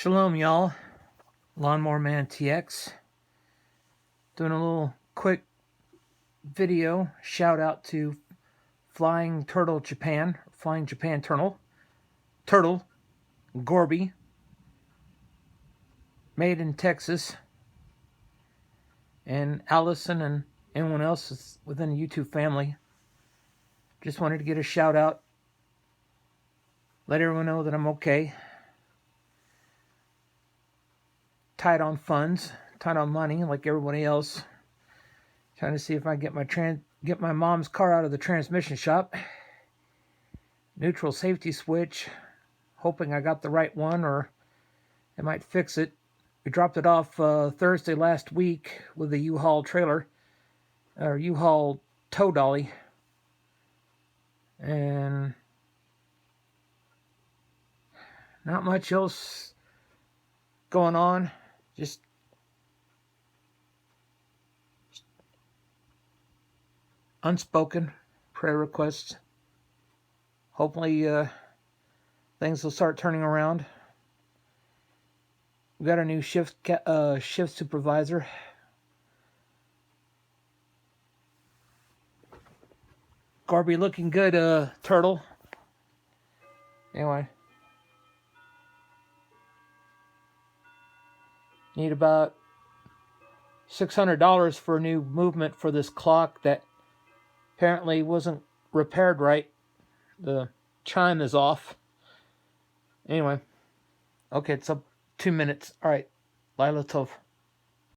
Shalom, y'all. Lawnmower Man TX. Doing a little quick video shout out to Flying Japan Turtle, Gorby, made in Texas, and Allison and anyone else that's within the YouTube family. Just wanted to get a shout out, let everyone know that I'm okay. Tight on funds, tight on money, like everybody else. Trying to see if I can get my mom's car out of the transmission shop. Neutral safety switch. Hoping I got the right one, or I might fix it. We dropped it off Thursday last week with a U-Haul trailer, or U-Haul tow dolly, and not much else going on. Just unspoken prayer requests. Hopefully things will start turning around. We got a new shift supervisor. Garby looking good, Turtle. Anyway. Need about $600 for a new movement for this clock that apparently wasn't repaired right. The chime is off. Anyway. Okay, it's up 2 minutes. All right. Lila Tov.